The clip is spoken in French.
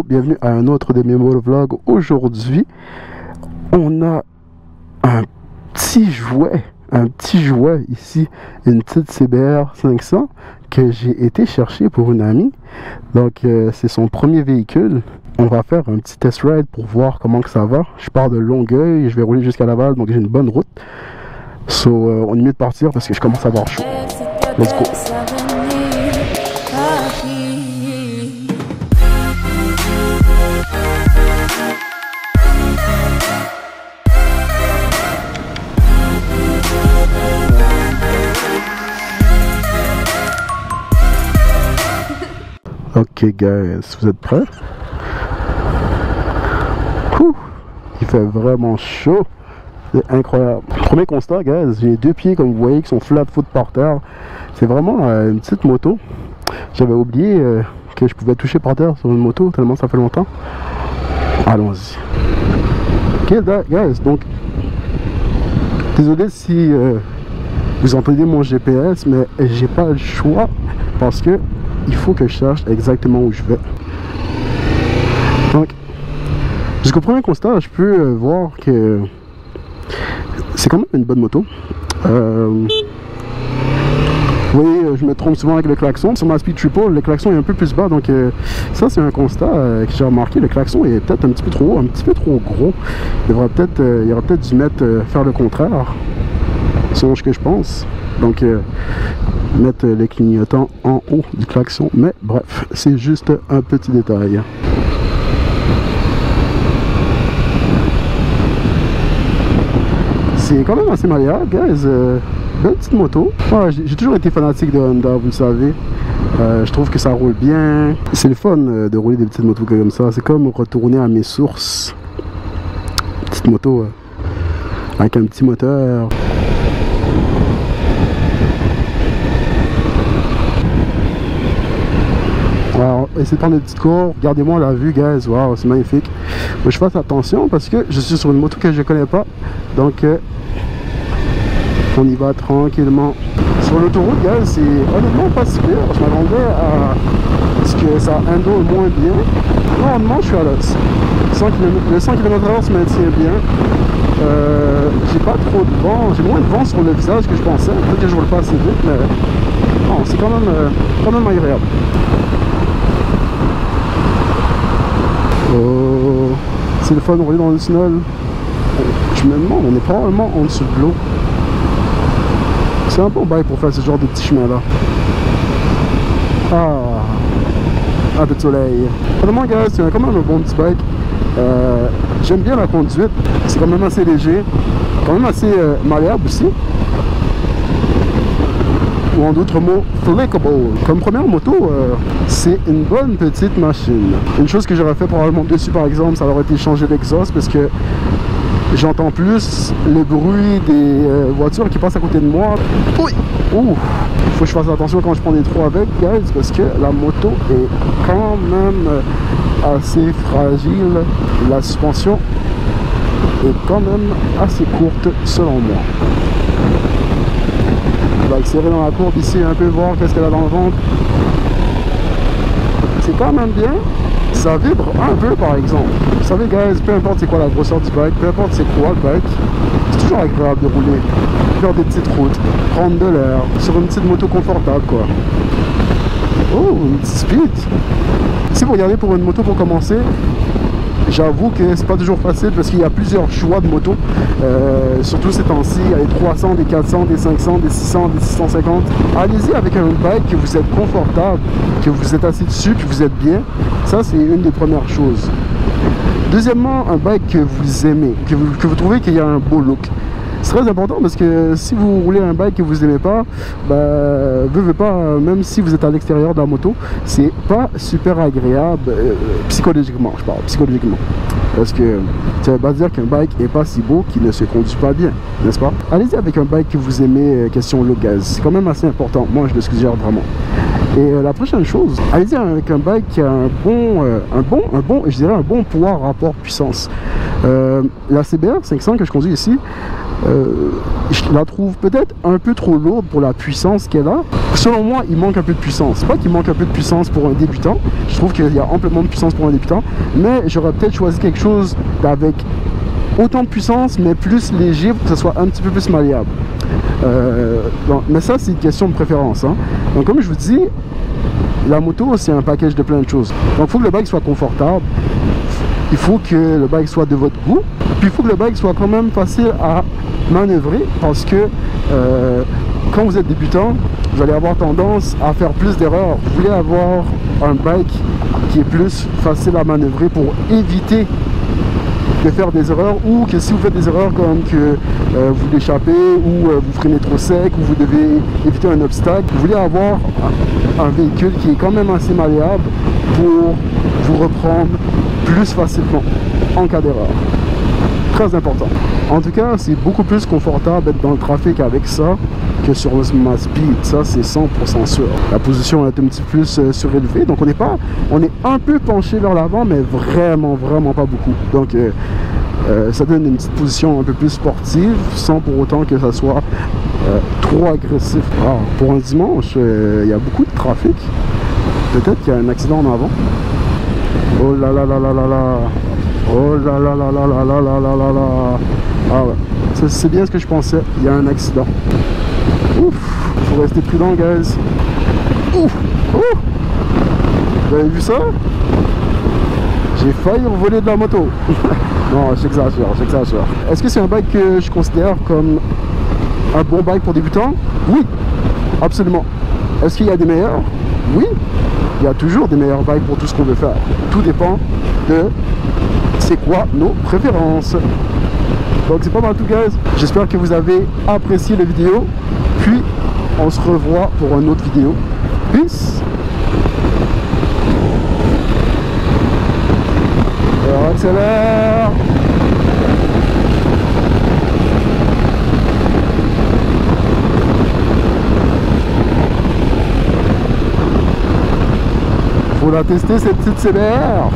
Bienvenue à un autre de mes motovlogs. Aujourd'hui, on a un petit jouet ici, une petite CBR 500 que j'ai été chercher pour une amie. Donc c'est son premier véhicule. On va faire un petit test ride pour voir comment que ça va. Je pars de Longueuil, je vais rouler jusqu'à Laval, donc j'ai une bonne route. On est mieux de partir parce que je commence à avoir chaud. Let's go. Ok guys, vous êtes prêts? Il fait vraiment chaud. C'est incroyable. Premier constat guys, j'ai deux pieds comme vous voyez qui sont flat foot par terre. C'est vraiment une petite moto. J'avais oublié que je pouvais toucher par terre sur une moto tellement ça fait longtemps. Allons-y. Ok guys, donc désolé si vous entendez mon GPS, mais j'ai pas le choix parce que il faut que je cherche exactement où je vais. Donc, jusqu'au premier constat, je peux voir que c'est quand même une bonne moto. Vous voyez, je me trompe souvent avec le klaxon. Sur ma Speed Triple, le klaxon est un peu plus bas. Donc, ça, c'est un constat que j'ai remarqué. Le klaxon est peut-être un petit peu trop haut, un petit peu trop gros. Il aurait peut-être dû faire le contraire, selon ce que je pense. Donc, mettre les clignotants en haut du klaxon, mais bref, c'est juste un petit détail. C'est quand même assez malléable, guys. Belle petite moto. Ouais, j'ai toujours été fanatique de Honda, vous le savez. Je trouve que ça roule bien. C'est le fun de rouler des petites motos comme ça. C'est comme retourner à mes sources. Petite moto avec un petit moteur. Alors, essayez de prendre des petites cours, regardez-moi la vue guys, waouh c'est magnifique. Moi je fasse attention parce que je suis sur une moto que je connais pas, donc on y va tranquillement. Sur l'autoroute guys, c'est honnêtement pas si pire, je m'attendais à ce que ça handle moins bien. Normalement je suis à l'os. Le 100 km/h se maintient bien. J'ai pas trop de vent, j'ai moins de vent sur le visage que je pensais, peut-être que je roule pas assez vite, mais non, c'est quand même agréable. Oh, c'est le fun de rouler dans le tunnel. Je me demande, on est probablement en dessous de l'eau. C'est un bon bail pour faire ce genre de petits chemins là. Un peu de soleil. Vraiment gars, c'est quand même un bon petit bike. J'aime bien la conduite. C'est quand même assez léger. Quand même assez malléable aussi. Ou en d'autres mots, flickable. Comme première moto, c'est une bonne petite machine. Une chose que j'aurais fait probablement dessus par exemple, ça aurait été changer l'exhaust parce que j'entends plus le bruit des voitures qui passent à côté de moi. Oui. Ouh. Faut que je fasse attention quand je prends des trous avec, guys, parce que la moto est quand même assez fragile. La suspension est quand même assez courte selon moi. On va accélérer dans la courbe ici un peu, voir qu'est-ce qu'elle a dans le ventre. C'est quand même bien. Ça vibre un peu par exemple. Vous savez guys, peu importe c'est quoi la grosseur du bike, peu importe c'est quoi le bike, c'est toujours agréable de rouler, faire des petites routes, prendre de l'air, sur une petite moto confortable quoi. Oh, une petite speed. Si vous regardez pour une moto pour commencer, j'avoue que c'est pas toujours facile parce qu'il y a plusieurs choix de motos. Surtout ces temps-ci, il y a les 300, des 400, des 500, des 600, des 650. Allez-y avec un bike que vous êtes confortable, que vous êtes assis dessus, que vous êtes bien. Ça, c'est une des premières choses. Deuxièmement, un bike que vous aimez, que vous trouvez qu'il y a un beau look. C'est très important parce que si vous roulez un bike que vous n'aimez pas, veuillez pas, même si vous êtes à l'extérieur de la moto, c'est pas super agréable psychologiquement, je parle psychologiquement. Parce que ça veut pas dire qu'un bike est pas si beau qu'il ne se conduit pas bien, n'est-ce pas? Allez-y avec un bike que vous aimez, question look guys, c'est quand même assez important, moi je le suggère vraiment. Et la prochaine chose, allez-y avec un bike qui a je dirais un bon poids rapport puissance. La CBR 500 que je conduis ici, je la trouve peut-être un peu trop lourde pour la puissance qu'elle a. Selon moi, il manque un peu de puissance. C'est pas qu'il manque un peu de puissance pour un débutant. Je trouve qu'il y a amplement de puissance pour un débutant. Mais j'aurais peut-être choisi quelque chose avec autant de puissance, mais plus léger pour que ça soit un petit peu plus malléable. Mais ça, c'est une question de préférence. Hein. Donc, comme je vous dis, la moto, c'est un package de plein de choses. Donc, il faut que le bike soit confortable. Il faut que le bike soit de votre goût. Puis, il faut que le bike soit quand même facile à manœuvrer parce que quand vous êtes débutant, vous allez avoir tendance à faire plus d'erreurs. Vous voulez avoir un bike qui est plus facile à manœuvrer pour éviter de faire des erreurs, ou que si vous faites des erreurs comme que vous l'échappez ou vous freinez trop sec ou vous devez éviter un obstacle, vous voulez avoir un véhicule qui est quand même assez malléable pour vous reprendre plus facilement en cas d'erreur. Très important. En tout cas, c'est beaucoup plus confortable d'être dans le trafic avec ça que sur ma Speed. Ça, c'est 100% sûr. La position est un petit peu plus surélevée, donc on est un peu penché vers l'avant, mais vraiment pas beaucoup. Donc ça donne une petite position un peu plus sportive, sans pour autant que ça soit trop agressif. Alors, pour un dimanche, il y a beaucoup de trafic. Peut-être qu'il y a un accident en avant. Oh là là là là là là. Oh là là là là là là là là là là. Ah ouais, c'est bien ce que je pensais, il y a un accident. Ouf, faut rester prudent, guys. Ouf, ouf. Vous avez vu ça? J'ai failli voler de la moto. Non, j'exagère. Est-ce que c'est un bike que je considère comme un bon bike pour débutants? Oui, absolument. Est-ce qu'il y a des meilleurs? Oui, il y a toujours des meilleurs bikes pour tout ce qu'on veut faire. Tout dépend de c'est quoi nos préférences. Donc c'est pas mal tout, guys. J'espère que vous avez apprécié la vidéo. Puis on se revoit pour une autre vidéo. Peace. Alors, accélère. Faut la tester, cette petite CBR.